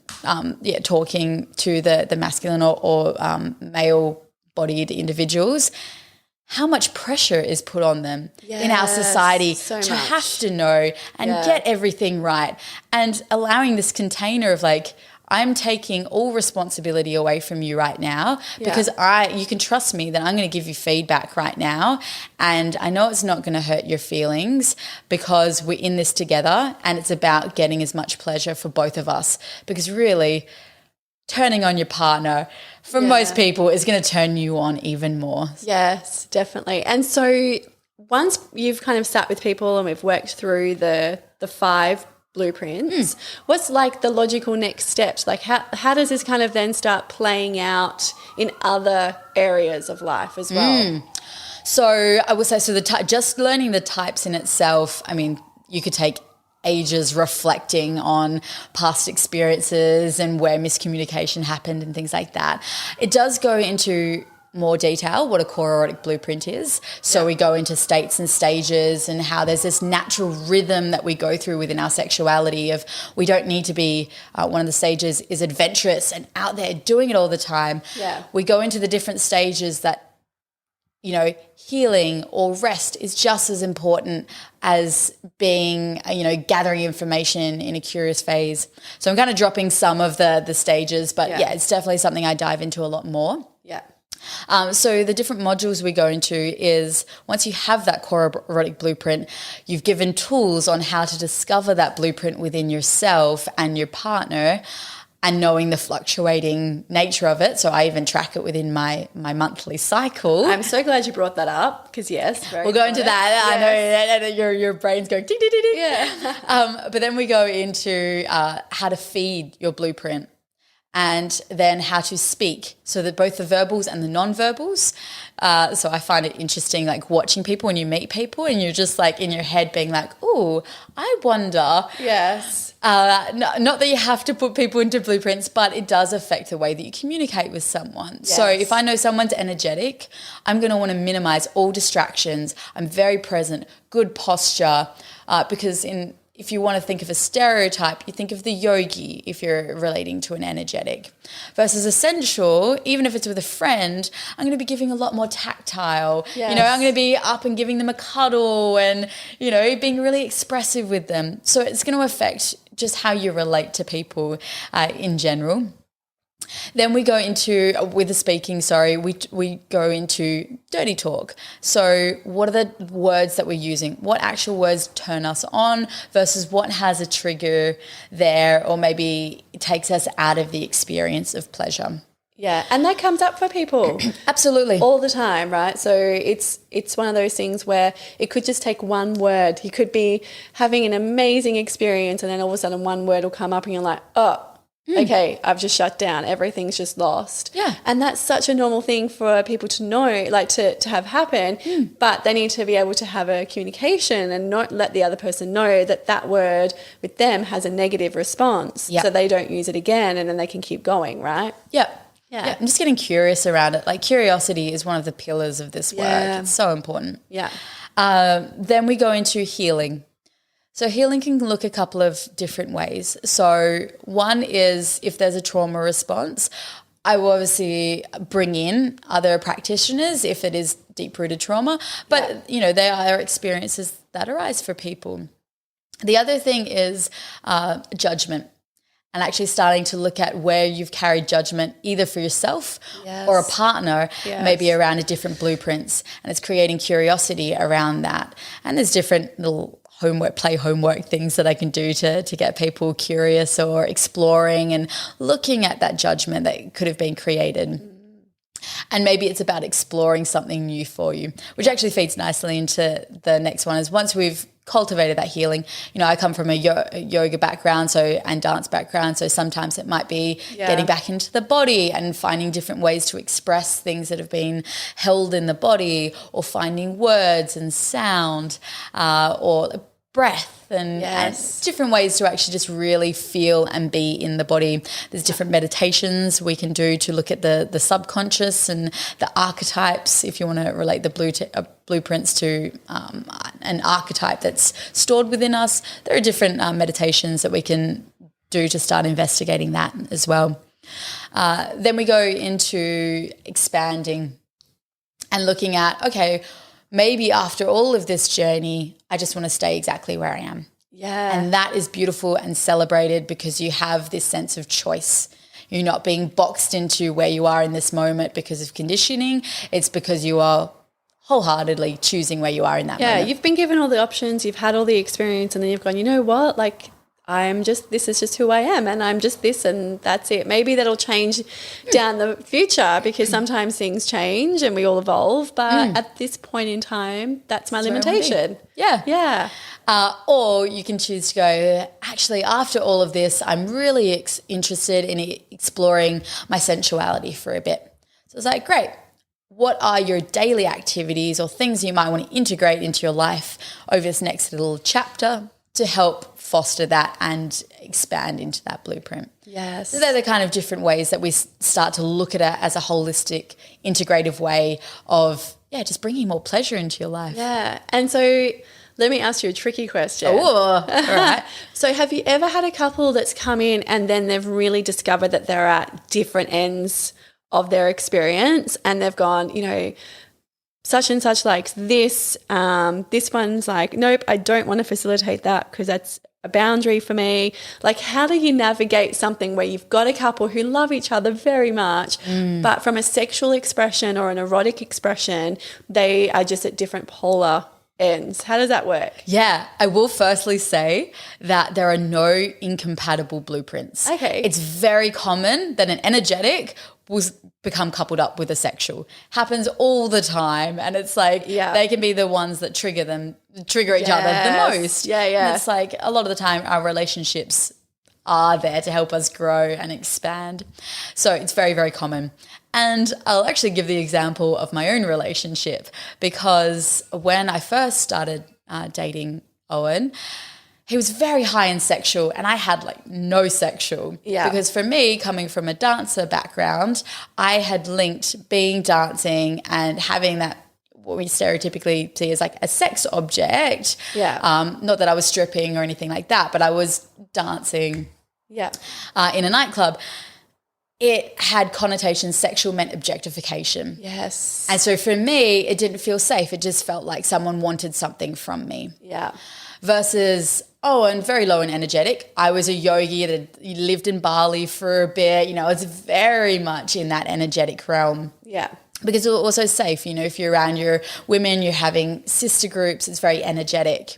[SPEAKER 2] talking to the masculine or male-bodied individuals, how much pressure is put on them in our society to have to know and get everything right, and allowing this container of like, I'm taking all responsibility away from you right now because you can trust me that I'm going to give you feedback right now, and I know it's not going to hurt your feelings because we're in this together, and it's about getting as much pleasure for both of us, because really turning on your partner for most people is going to turn you on even more.
[SPEAKER 1] Yes, definitely. And so once you've kind of sat with people and we've worked through the 5 blueprints, what's like the logical next steps? Like how does this kind of then start playing out in other areas of life as well?
[SPEAKER 2] So I will say, just learning the types in itself, I mean, you could take ages reflecting on past experiences and where miscommunication happened and things like that. It does go into more detail what a core erotic blueprint is. So we go into states and stages, and how there's this natural rhythm that we go through within our sexuality of, we don't need to be, one of the stages is adventurous and out there doing it all the time. We go into the different stages that, you know, healing or rest is just as important as being, you know, gathering information in a curious phase. So I'm kind of dropping some of the stages, but it's definitely something I dive into a lot more. So the different modules we go into is, once you have that core erotic blueprint, you've given tools on how to discover that blueprint within yourself and your partner, and knowing the fluctuating nature of it. So I even track it within my monthly cycle.
[SPEAKER 1] I'm so glad you brought that up, because we'll
[SPEAKER 2] go into that. I know your brain's going ding, ding, ding, ding. But then we go into how to feed your blueprint, and then how to speak, so that both the verbals and the non-verbals. So I find it interesting, like watching people when you meet people, and you're just like in your head being like, "Oh, I wonder." Not that you have to put people into blueprints, but it does affect the way that you communicate with someone. So if I know someone's energetic, I'm going to want to minimize all distractions. I'm very present, good posture, because if you want to think of a stereotype, you think of the yogi if you're relating to an energetic. Versus essential, even if it's with a friend, I'm going to be giving a lot more tactile. You know, I'm going to be up and giving them a cuddle and, you know, being really expressive with them. So it's going to affect just how you relate to people in general. Then we go into, with the speaking, we go into dirty talk. So what are the words that we're using? What actual words turn us on versus what has a trigger there, or maybe it takes us out of the experience of pleasure?
[SPEAKER 1] Yeah, and that comes up for people.
[SPEAKER 2] Absolutely.
[SPEAKER 1] All the time, right? So it's one of those things where it could just take one word. You could be having an amazing experience, and then all of a sudden one word will come up and you're like, oh, okay, I've just shut down. Everything's just lost. And that's such a normal thing for people to know, like to have happen, but they need to be able to have a communication and not let the other person know that word with them has a negative response, so they don't use it again, and then they can keep going, right? Yeah,
[SPEAKER 2] I'm just getting curious around it. Like, curiosity is one of the pillars of this work. It's so important. Then we go into healing. So healing can look a couple of different ways. So one is, if there's a trauma response, I will obviously bring in other practitioners if it is deep-rooted trauma. But, you know, there are experiences that arise for people. The other thing is judgment, and actually starting to look at where you've carried judgment either for yourself or a partner, maybe around a different blueprints, and it's creating curiosity around that. And there's different little homework things that I can do to get people curious or exploring and looking at that judgment that could have been created. And maybe it's about exploring something new for you, which actually feeds nicely into the next one. Is once we've cultivated that healing, you know, I come from a yoga background and dance background, so sometimes it might be getting back into the body and finding different ways to express things that have been held in the body, or finding words and sound, or breath and different ways to actually just really feel and be in the body. There's different meditations we can do to look at the subconscious and the archetypes, if you want to relate the blueprints to an archetype that's stored within us. There are different meditations that we can do to start investigating that as well. Then we go into expanding and looking at, okay, maybe after all of this journey, I just want to stay exactly where I am.
[SPEAKER 1] Yeah.
[SPEAKER 2] And that is beautiful and celebrated because you have this sense of choice. You're not being boxed into where you are in this moment because of conditioning. It's because you are wholeheartedly choosing where you are in that moment.
[SPEAKER 1] Yeah, you've been given all the options, you've had all the experience, and then you've gone, you know what, like this is just who I am, and I'm just this, and that's it. Maybe that'll change down the future because sometimes things change and we all evolve, but at this point in time, that's my limitation.
[SPEAKER 2] Yeah.
[SPEAKER 1] Yeah.
[SPEAKER 2] Or you can choose to go, actually, after all of this, I'm really interested in exploring my sensuality for a bit. So it's like, great. What are your daily activities or things you might want to integrate into your life over this next little chapter to help foster that and expand into that blueprint?
[SPEAKER 1] Yes.
[SPEAKER 2] So they're the kind of different ways that we start to look at it as a holistic, integrative way of, just bringing more pleasure into your life.
[SPEAKER 1] Yeah. And so let me ask you a tricky question.
[SPEAKER 2] Oh, all right.
[SPEAKER 1] So have you ever had a couple that's come in and then they've really discovered that they're at different ends of their experience and they've gone, such and such likes this, this one's like, nope, I don't want to facilitate that because that's a boundary for me. Like, how do you navigate something where you've got a couple who love each other very much, but from a sexual expression or an erotic expression, they are just at different polar ends? How does that work?
[SPEAKER 2] Yeah, I will firstly say that there are no incompatible blueprints.
[SPEAKER 1] Okay.
[SPEAKER 2] It's very common that an energetic will become coupled up with a sexual. Happens all the time. And it's like they can be the ones that trigger each other the most.
[SPEAKER 1] Yeah, yeah.
[SPEAKER 2] And it's like a lot of the time our relationships are there to help us grow and expand. So it's very, very common. And I'll actually give the example of my own relationship because when I first started dating Owen, he was very high in sexual and I had like no sexual.
[SPEAKER 1] Yeah.
[SPEAKER 2] Because for me, coming from a dancer background, I had linked being dancing and having that what we stereotypically see as like a sex object.
[SPEAKER 1] Yeah.
[SPEAKER 2] Not that I was stripping or anything like that, but I was dancing in a nightclub. It had connotations, sexual meant objectification.
[SPEAKER 1] Yes.
[SPEAKER 2] And so for me, it didn't feel safe. It just felt like someone wanted something from me.
[SPEAKER 1] Yeah.
[SPEAKER 2] Versus, and very low and energetic. I was a yogi that lived in Bali for a bit. It's very much in that energetic realm.
[SPEAKER 1] Yeah.
[SPEAKER 2] Because it's also safe. If you're around your women, you're having sister groups, it's very energetic.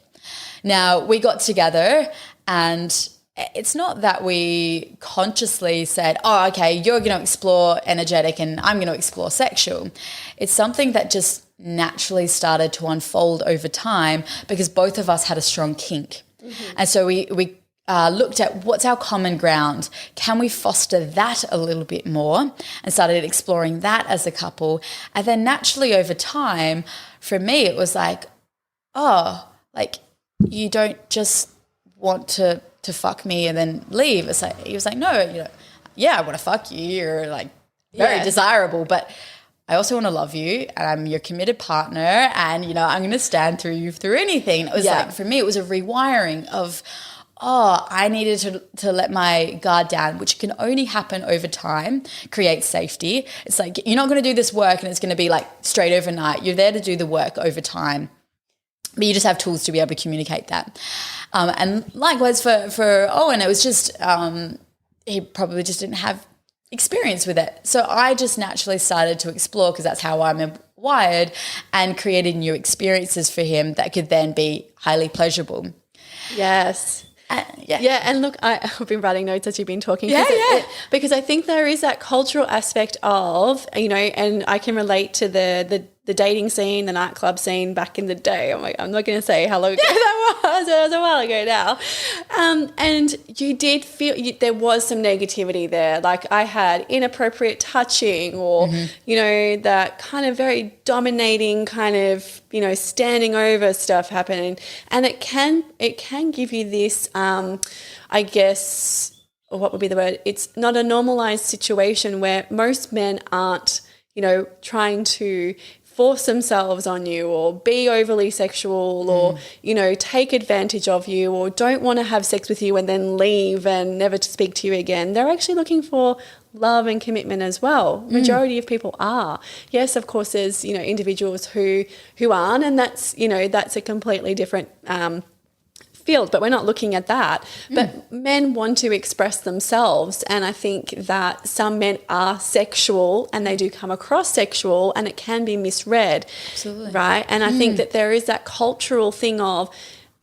[SPEAKER 2] Now, we got together and it's not that we consciously said, okay, you're going to explore energetic and I'm going to explore sexual. It's something that just naturally started to unfold over time because both of us had a strong kink. Mm-hmm. And so we looked at what's our common ground. Can we foster that a little bit more and started exploring that as a couple. And then naturally over time, for me, it was like, you don't just want to fuck me and then leave. It's like, he was like, no, I want to fuck you. You're like very desirable, but I also want to love you and I'm your committed partner and, I'm going to stand through you through anything. It was like, for me, it was a rewiring of, I needed to let my guard down, which can only happen over time, create safety. It's like, you're not going to do this work and it's going to be like straight overnight. You're there to do the work over time. But you just have tools to be able to communicate that. And likewise for Owen, it was just, he probably just didn't have experience with it. So I just naturally started to explore because that's how I'm wired and created new experiences for him that could then be highly pleasurable.
[SPEAKER 1] Yes. And look, I've been writing notes as you've been talking. Because I think there is that cultural aspect of, and I can relate to the the dating scene, the nightclub scene back in the day. I'm not going to say how long ago that was. It was a while ago now. And you did feel there was some negativity there. Like I had inappropriate touching or, you know, that kind of very dominating kind of, you know, standing over stuff happening. And it can give you this, I guess, or what would be the word? It's not a normalized situation where most men aren't, you know, trying to force themselves on you or be overly sexual or, you know, take advantage of you or don't want to have sex with you and then leave and never to speak to you again. They're actually looking for love and commitment as well. Majority of people are. Yes, of course, there's, you know, individuals who aren't, and that's, you know, that's a completely different field, but we're not looking at that. But men want to express themselves, and I think that some men are sexual and they do come across sexual and it can be misread.
[SPEAKER 2] Absolutely.
[SPEAKER 1] Right? And I think that there is that cultural thing of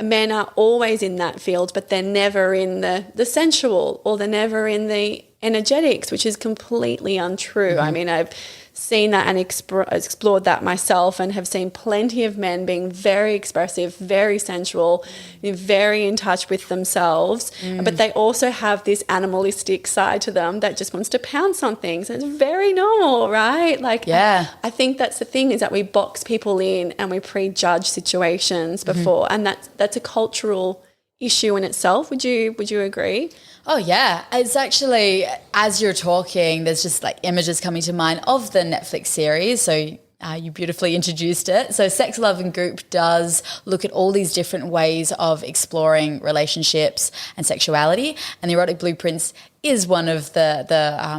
[SPEAKER 1] men are always in that field, but they're never in the sensual, or they're never in the energetics, which is completely untrue. I mean, I've seen that and explored that myself, and have seen plenty of men being very expressive, very sensual, very in touch with themselves, but they also have this animalistic side to them that just wants to pounce on things. It's very normal, right? Like,
[SPEAKER 2] yeah.
[SPEAKER 1] I think that's the thing, is that we box people in and we prejudge situations before, and that's a cultural issue in itself. Would you agree?
[SPEAKER 2] Oh, yeah. It's actually, as you're talking, there's just like images coming to mind of the Netflix series. So you beautifully introduced it. So Sex, Love and Goop does look at all these different ways of exploring relationships and sexuality. And the Erotic Blueprints is one of the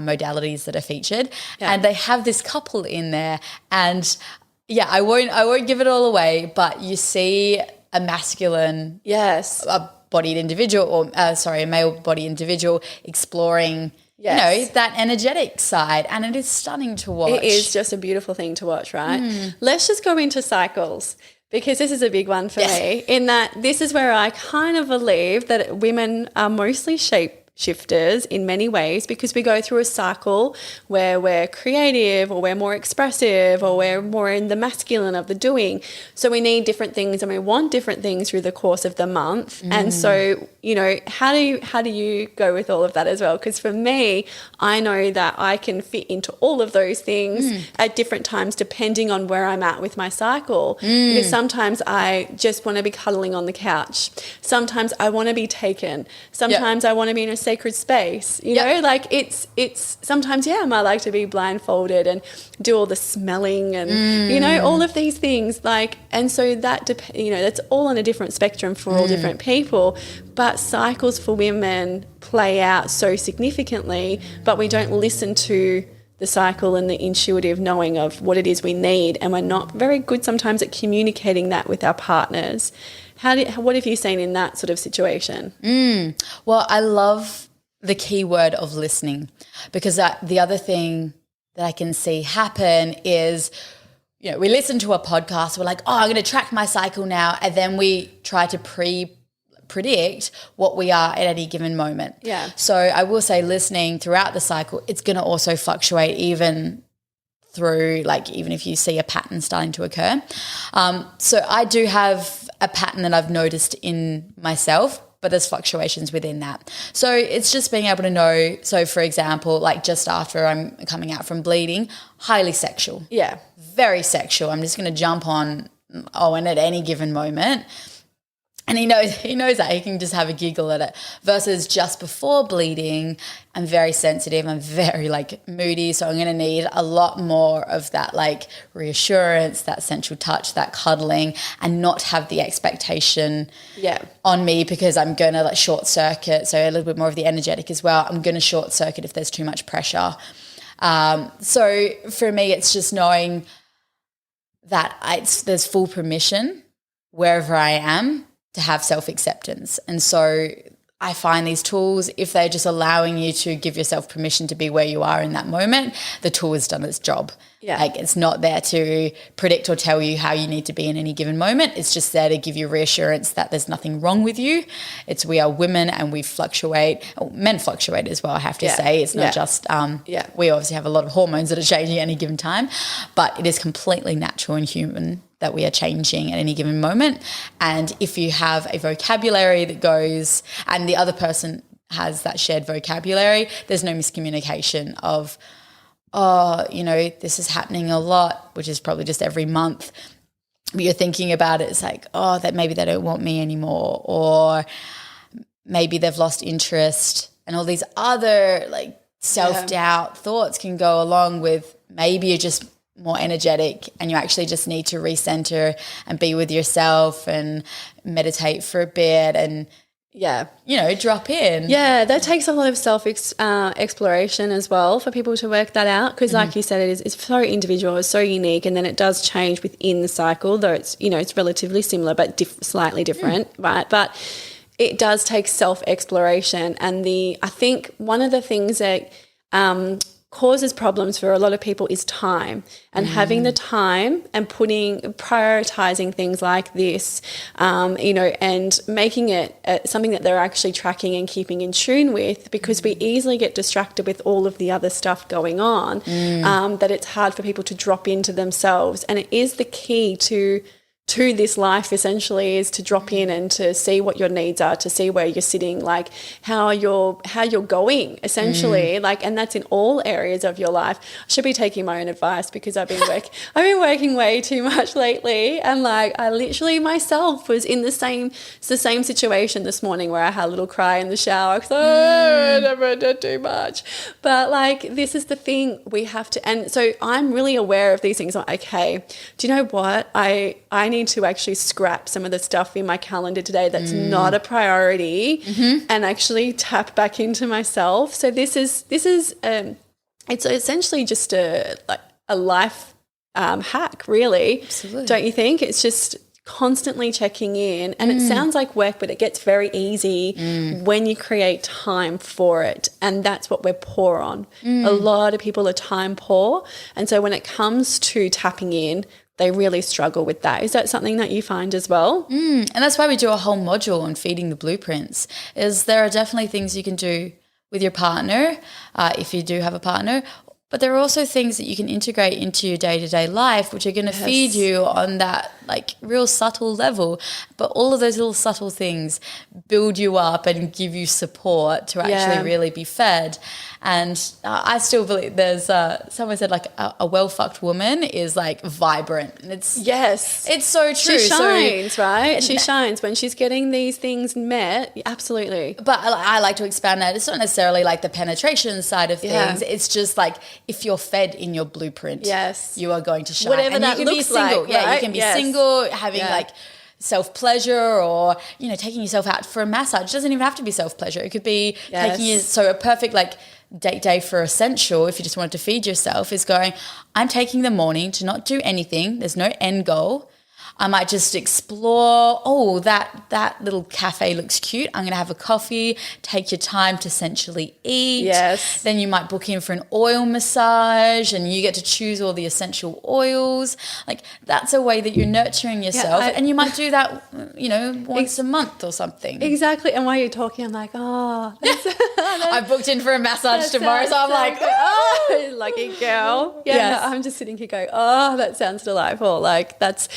[SPEAKER 2] modalities that are featured. Yeah. And they have this couple in there. And yeah, I won't give it all away, but you see a masculine, bodied individual, or a male body individual exploring, you know, that energetic side, and it is stunning to watch.
[SPEAKER 1] It is just a beautiful thing to watch, right? Let's just go into cycles, because this is a big one for me, in that this is where I kind of believe that women are mostly shapeshifters in many ways, because we go through a cycle where we're creative, or we're more expressive, or we're more in the masculine of the doing. So we need different things and we want different things through the course of the month. And so, you know, how do you go with all of that as well? Because for me, I know that I can fit into all of those things at different times depending on where I'm at with my cycle. Because sometimes I just want to be cuddling on the couch. Sometimes I want to be taken. Sometimes I want to be in a sacred space, you know, like it's sometimes, I might like to be blindfolded and do all the smelling and, you know, all of these things, like, and so that, you know, that's all on a different spectrum for all different people, but cycles for women play out so significantly, but we don't listen to the cycle and the intuitive knowing of what it is we need, and we're not very good sometimes at communicating that with our partners. What have you seen in that sort of situation?
[SPEAKER 2] Well, I love the key word of listening, because the other thing that I can see happen is, you know, we listen to a podcast, we're like, oh, I'm going to track my cycle now, and then we try to predict what we are at any given moment.
[SPEAKER 1] Yeah.
[SPEAKER 2] So I will say, listening throughout the cycle, it's going to also fluctuate even through, like, even if you see a pattern starting to occur. So I do have a pattern that I've noticed in myself, but there's fluctuations within that. So it's just being able to know. So for example, like just after I'm coming out from bleeding, highly sexual.
[SPEAKER 1] Yeah.
[SPEAKER 2] Very sexual. I'm just going to jump on Owen at any given moment. And he knows that. He can just have a giggle at it. Versus just before bleeding, I'm very sensitive. I'm very, like, moody. So I'm going to need a lot more of that, like, reassurance, that sensual touch, that cuddling, and not have the expectation on me, because I'm going to, like, short circuit. So a little bit more of the energetic as well. I'm going to short circuit if there's too much pressure. So for me, it's just knowing that there's full permission wherever I am to have self-acceptance. And so I find these tools, if they're just allowing you to give yourself permission to be where you are in that moment, the tool has done its job.
[SPEAKER 1] Yeah.
[SPEAKER 2] Like it's not there to predict or tell you how you need to be in any given moment. It's just there to give you reassurance that there's nothing wrong with you. We are women and we fluctuate. Men fluctuate as well, I have to say. It's not just we obviously have a lot of hormones that are changing at any given time, but it is completely natural and human that we are changing at any given moment. And if you have a vocabulary that goes and the other person has that shared vocabulary, there's no miscommunication of, oh, you know, this is happening a lot, which is probably just every month. But you're thinking about it, it's like, oh, that maybe they don't want me anymore, or maybe they've lost interest, and all these other like self-doubt thoughts can go along with maybe you're just more energetic and you actually just need to recenter and be with yourself and meditate for a bit and you know, drop in.
[SPEAKER 1] Yeah, that takes a lot of exploration as well for people to work that out, because like you said, it's so individual, it's so unique, and then it does change within the cycle, though it's, you know, it's relatively similar but slightly different, right? But it does take self-exploration, and I think one of the things that causes problems for a lot of people is time, and having the time and prioritizing things like this, you know, and making it something that they're actually tracking and keeping in tune with, because we easily get distracted with all of the other stuff going on, that it's hard for people to drop into themselves. And it is the key to this life, essentially, is to drop in and to see what your needs are, to see where you're sitting, like how you're going, essentially, like, and that's in all areas of your life. I should be taking my own advice, because I've been working way too much lately, and like I literally myself was in the same situation this morning where I had a little cry in the shower because I never did too much. But like, this is the thing, we have to, and so I'm really aware of these things. I'm like, okay, do you know what, I need to actually scrap some of the stuff in my calendar today that's not a priority, and actually tap back into myself. So this is it's essentially just a life hack, really.
[SPEAKER 2] Absolutely.
[SPEAKER 1] Don't you think? It's just constantly checking in, and it sounds like work, but it gets very easy when you create time for it, and that's what we're poor on. A lot of people are time poor, and so when it comes to tapping in, they really struggle with that. Is that something that you find as well?
[SPEAKER 2] And that's why we do a whole module on feeding the blueprints, is there are definitely things you can do with your partner, if you do have a partner, but there are also things that you can integrate into your day-to-day life, which are going to feed you on that like real subtle level. But all of those little subtle things build you up and give you support to actually really be fed. And I still believe there's someone said like a well-fucked woman is like vibrant. And it's so true.
[SPEAKER 1] She shines, right? She shines when she's getting these things met. Absolutely.
[SPEAKER 2] But I like to expand that. It's not necessarily like the penetration side of things. It's just like if you're fed in your blueprint, you are going to shine.
[SPEAKER 1] Whatever
[SPEAKER 2] and
[SPEAKER 1] that
[SPEAKER 2] you can
[SPEAKER 1] looks
[SPEAKER 2] be single.
[SPEAKER 1] like,
[SPEAKER 2] Yeah,
[SPEAKER 1] right?
[SPEAKER 2] you can be single, having like self-pleasure, or, you know, taking yourself out for a massage. It doesn't even have to be self-pleasure. It could be taking you, so a perfect like date day for essential, if you just wanted to feed yourself, is going, I'm taking the morning to not do anything. There's no end goal. I might just explore, oh, that little cafe looks cute. I'm going to have a coffee, take your time to sensually eat.
[SPEAKER 1] Yes.
[SPEAKER 2] Then you might book in for an oil massage and you get to choose all the essential oils. Like, that's a way that you're nurturing yourself. And you might do that, you know, once a month or something.
[SPEAKER 1] Exactly. And while you're talking, I'm like,
[SPEAKER 2] I booked in for a massage tomorrow, so I'm like,
[SPEAKER 1] oh, lucky girl. Yeah, no, I'm just sitting here going, oh, that sounds delightful. Like, that's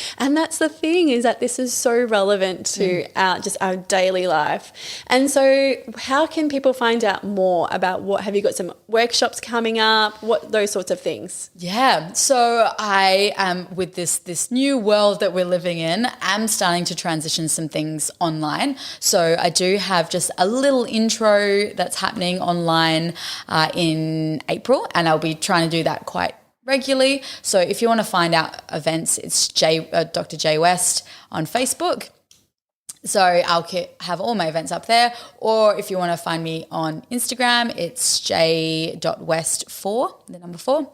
[SPEAKER 1] the thing, is that this is so relevant to our daily life. And so how can people find out more about have you got some workshops coming up, those sorts of things? Yeah.
[SPEAKER 2] So I am, with this new world that we're living in, I'm starting to transition some things online. So I do have just a little intro that's happening online in April, and I'll be trying to do that quite regularly. So if you want to find out events, it's Dr. Jae West on Facebook. So I'll have all my events up there. Or if you want to find me on Instagram, it's j.west4, the number 4.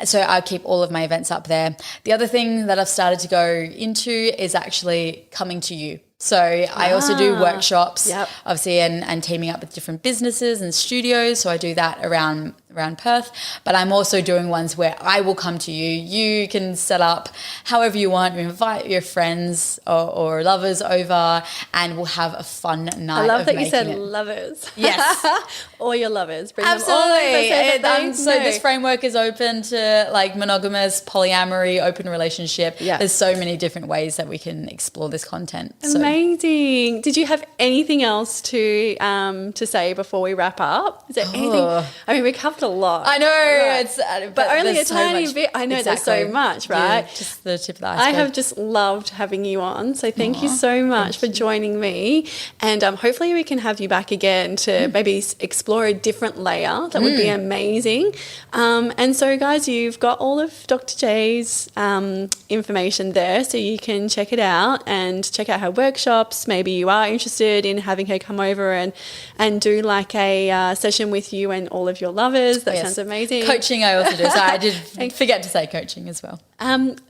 [SPEAKER 2] So I keep all of my events up there. The other thing that I've started to go into is actually coming to you. So I also do workshops, obviously, and teaming up with different businesses and studios. So I do that around around Perth, but I'm also doing ones where I will come to you. You can set up however you want. You invite your friends or lovers over, and we'll have a fun night.
[SPEAKER 1] I love that you said
[SPEAKER 2] it.
[SPEAKER 1] lovers.
[SPEAKER 2] Yes.
[SPEAKER 1] Or your lovers. Bring
[SPEAKER 2] Absolutely.
[SPEAKER 1] them all over
[SPEAKER 2] So this framework is open to like monogamous, polyamory, open relationship.
[SPEAKER 1] Yeah.
[SPEAKER 2] There's so many different ways that we can explore this content.
[SPEAKER 1] Amazing. Did you have anything else to say before we wrap up? Is there anything? I mean, we covered a lot.
[SPEAKER 2] I know,
[SPEAKER 1] right? But only a tiny bit. I know there's so much, right?
[SPEAKER 2] Yeah, just the tip of the iceberg.
[SPEAKER 1] I have just loved having you on. So thank you so much for joining me. And hopefully we can have you back again to maybe explore a different layer. That would be amazing. And so, guys, you've got all of Dr. Jae's information there, so you can check it out and check out her workshops. Maybe you are interested in having her come over and do like a session with you and all of your lovers. That sounds amazing.
[SPEAKER 2] Coaching I also do. So I did forget to say coaching as well.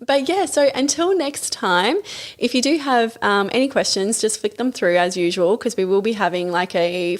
[SPEAKER 1] But yeah, so until next time, if you do have any questions, just flick them through as usual, because we will be having like a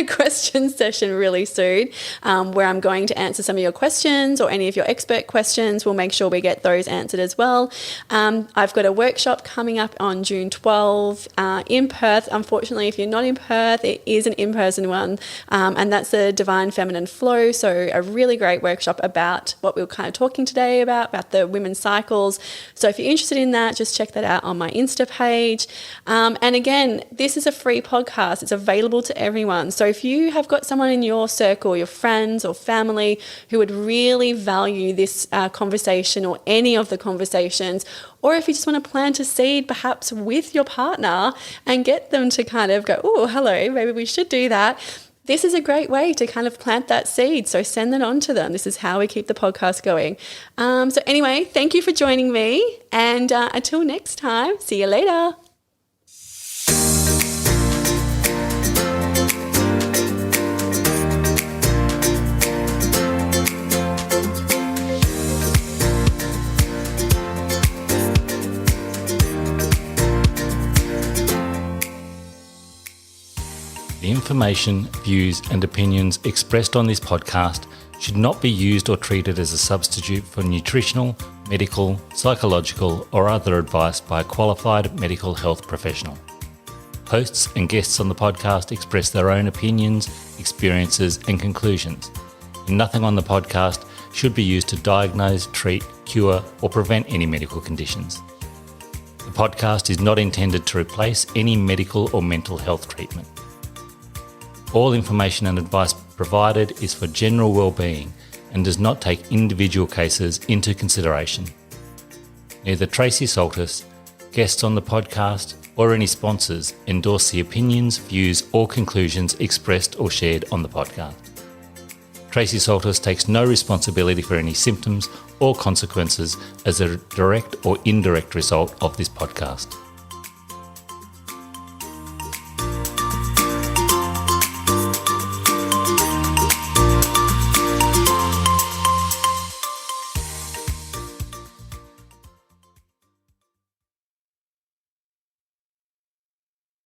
[SPEAKER 1] question session really soon, where I'm going to answer some of your questions or any of your expert questions. We'll make sure we get those answered as well. I've got a workshop coming up on June 12 in Perth. Unfortunately, if you're not in Perth, it is an in-person one, and that's the Divine Feminine Flow. So a really great workshop about what we were kind of talking today about the women's cycles. So if you're interested in that, just check that out on my Insta page. And again, this is a free podcast. It's available to everyone. So if you have got someone in your circle, your friends or family who would really value this conversation or any of the conversations, or if you just want to plant a seed perhaps with your partner and get them to kind of go, oh, hello, maybe we should do that. This is a great way to kind of plant that seed. So send that on to them. This is how we keep the podcast going. So anyway, thank you for joining me. And until next time, see you later.
[SPEAKER 3] The information, views and opinions expressed on this podcast should not be used or treated as a substitute for nutritional, medical, psychological or other advice by a qualified medical health professional. Hosts and guests on the podcast express their own opinions, experiences and conclusions. And nothing on the podcast should be used to diagnose, treat, cure or prevent any medical conditions. The podcast is not intended to replace any medical or mental health treatment. All information and advice provided is for general well-being and does not take individual cases into consideration. Neither Tracy Saltis, guests on the podcast, or any sponsors endorse the opinions, views or conclusions expressed or shared on the podcast. Tracy Saltis takes no responsibility for any symptoms or consequences as a direct or indirect result of this podcast.